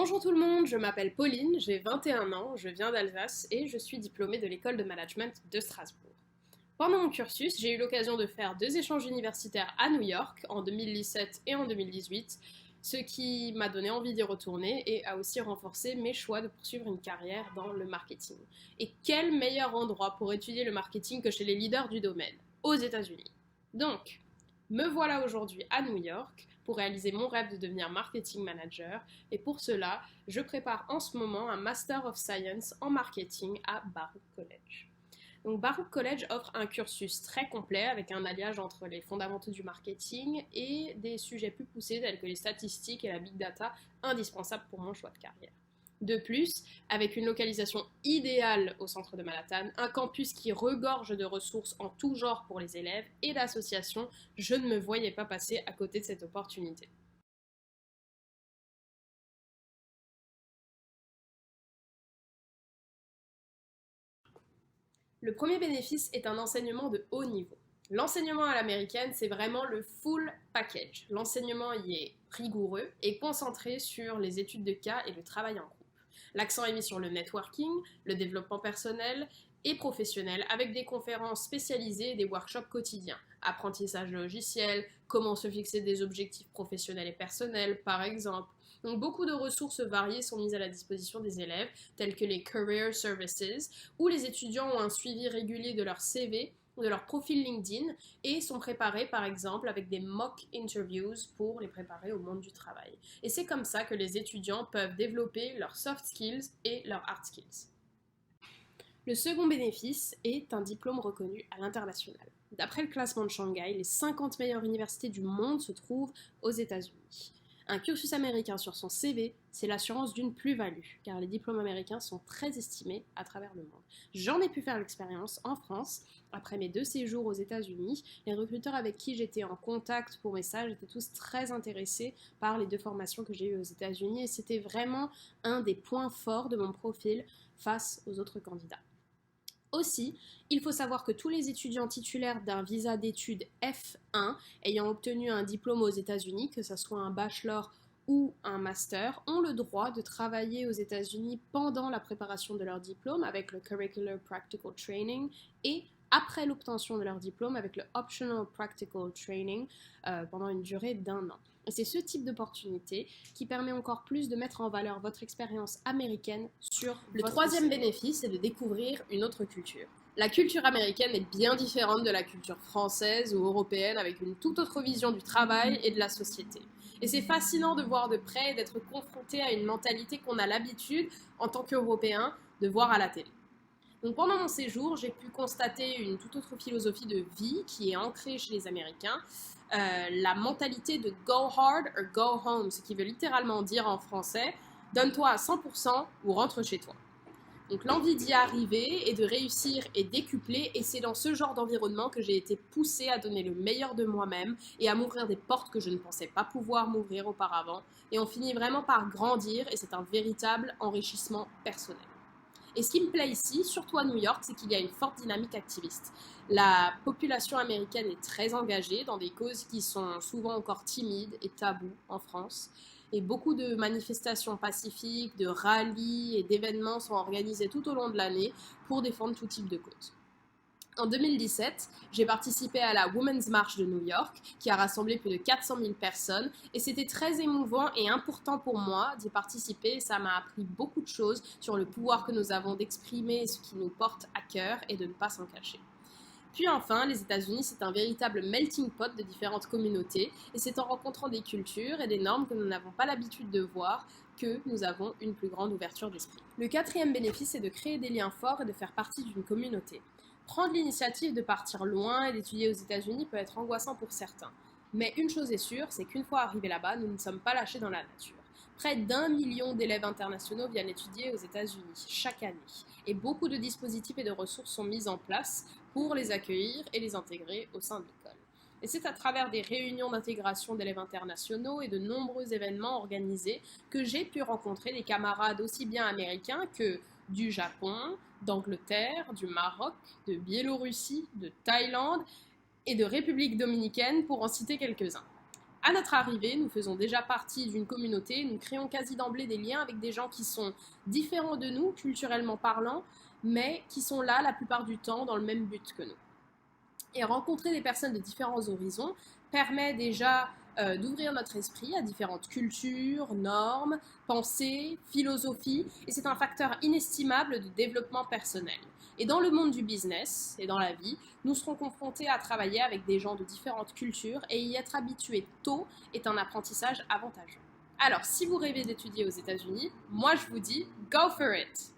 Bonjour tout le monde, je m'appelle Pauline, j'ai 21 ans, je viens d'Alsace et je suis diplômée de l'école de management de Strasbourg. Pendant mon cursus, j'ai eu l'occasion de faire 2 échanges universitaires à New York en 2017 et en 2018, ce qui m'a donné envie d'y retourner et a aussi renforcé mes choix de poursuivre une carrière dans le marketing. Et quel meilleur endroit pour étudier le marketing que chez les leaders du domaine, aux États-Unis. Donc, me voilà aujourd'hui à New York pour réaliser mon rêve de devenir marketing manager et pour cela, je prépare en ce moment un Master of Science en marketing à Baruch College. Donc Baruch College offre un cursus très complet avec un alliage entre les fondamentaux du marketing et des sujets plus poussés tels que les statistiques et la big data indispensables pour mon choix de carrière. De plus, avec une localisation idéale au centre de Manhattan, un campus qui regorge de ressources en tout genre pour les élèves et d'associations, je ne me voyais pas passer à côté de cette opportunité. Le premier bénéfice est un enseignement de haut niveau. L'enseignement à l'américaine, c'est vraiment le full package. L'enseignement y est rigoureux et concentré sur les études de cas et le travail en groupe. L'accent est mis sur le networking, le développement personnel et professionnel avec des conférences spécialisées et des workshops quotidiens. Apprentissage logiciel, comment se fixer des objectifs professionnels et personnels par exemple. Donc beaucoup de ressources variées sont mises à la disposition des élèves, telles que les Career Services, où les étudiants ont un suivi régulier de leur CV ou de leur profil LinkedIn et sont préparés par exemple avec des mock interviews pour les préparer au monde du travail. Et c'est comme ça que les étudiants peuvent développer leurs soft skills et leurs hard skills. Le second bénéfice est un diplôme reconnu à l'international. D'après le classement de Shanghai, les 50 meilleures universités du monde se trouvent aux États-Unis. Un cursus américain sur son CV, c'est l'assurance d'une plus-value, car les diplômes américains sont très estimés à travers le monde. J'en ai pu faire l'expérience en France. Après mes 2 séjours aux États-Unis, les recruteurs avec qui j'étais en contact pour mes stages étaient tous très intéressés par les 2 formations que j'ai eues aux États-Unis et c'était vraiment un des points forts de mon profil face aux autres candidats. Aussi, il faut savoir que tous les étudiants titulaires d'un visa d'études F1 ayant obtenu un diplôme aux États-Unis, que ce soit un bachelor ou un master, ont le droit de travailler aux États-Unis pendant la préparation de leur diplôme avec le Curricular Practical Training et après l'obtention de leur diplôme avec le Optional Practical Training pendant une durée d'1 an. Et c'est ce type d'opportunité qui permet encore plus de mettre en valeur votre expérience américaine sur le troisième bénéfice, c'est de découvrir une autre culture. La culture américaine est bien différente de la culture française ou européenne avec une toute autre vision du travail et de la société. Et c'est fascinant de voir de près et d'être confronté à une mentalité qu'on a l'habitude, en tant qu'Européens, de voir à la télé. Donc pendant mon séjour, j'ai pu constater une toute autre philosophie de vie qui est ancrée chez les Américains, la mentalité de go hard or go home, ce qui veut littéralement dire en français donne-toi à 100% ou rentre chez toi. Donc l'envie d'y arriver et de réussir est décuplée et c'est dans ce genre d'environnement que j'ai été poussée à donner le meilleur de moi-même et à m'ouvrir des portes que je ne pensais pas pouvoir m'ouvrir auparavant et on finit vraiment par grandir et c'est un véritable enrichissement personnel. Et ce qui me plaît ici, surtout à New York, c'est qu'il y a une forte dynamique activiste. La population américaine est très engagée dans des causes qui sont souvent encore timides et tabous en France. Et beaucoup de manifestations pacifiques, de rallyes et d'événements sont organisés tout au long de l'année pour défendre tout type de cause. En 2017, j'ai participé à la Women's March de New York, qui a rassemblé plus de 400 000 personnes, et c'était très émouvant et important pour moi d'y participer. Ça m'a appris beaucoup de choses sur le pouvoir que nous avons d'exprimer ce qui nous porte à cœur et de ne pas s'en cacher. Puis enfin, les États-Unis, c'est un véritable melting pot de différentes communautés, et c'est en rencontrant des cultures et des normes que nous n'avons pas l'habitude de voir que nous avons une plus grande ouverture d'esprit. Le quatrième bénéfice, c'est de créer des liens forts et de faire partie d'une communauté. Prendre l'initiative de partir loin et d'étudier aux États-Unis peut être angoissant pour certains. Mais une chose est sûre, c'est qu'une fois arrivés là-bas, nous ne sommes pas lâchés dans la nature. Près d'1 million d'élèves internationaux viennent étudier aux États-Unis chaque année. Et beaucoup de dispositifs et de ressources sont mis en place pour les accueillir et les intégrer au sein de l'école. Et c'est à travers des réunions d'intégration d'élèves internationaux et de nombreux événements organisés que j'ai pu rencontrer des camarades aussi bien américains que du Japon, d'Angleterre, du Maroc, de Biélorussie, de Thaïlande et de République dominicaine pour en citer quelques-uns. À notre arrivée, nous faisons déjà partie d'une communauté, nous créons quasi d'emblée des liens avec des gens qui sont différents de nous, culturellement parlant, mais qui sont là la plupart du temps dans le même but que nous. Et rencontrer des personnes de différents horizons permet déjà d'ouvrir notre esprit à différentes cultures, normes, pensées, philosophies, et c'est un facteur inestimable de développement personnel. Et dans le monde du business et dans la vie, nous serons confrontés à travailler avec des gens de différentes cultures et y être habitué tôt est un apprentissage avantageux. Alors, si vous rêvez d'étudier aux États-Unis, moi je vous dis, go for it!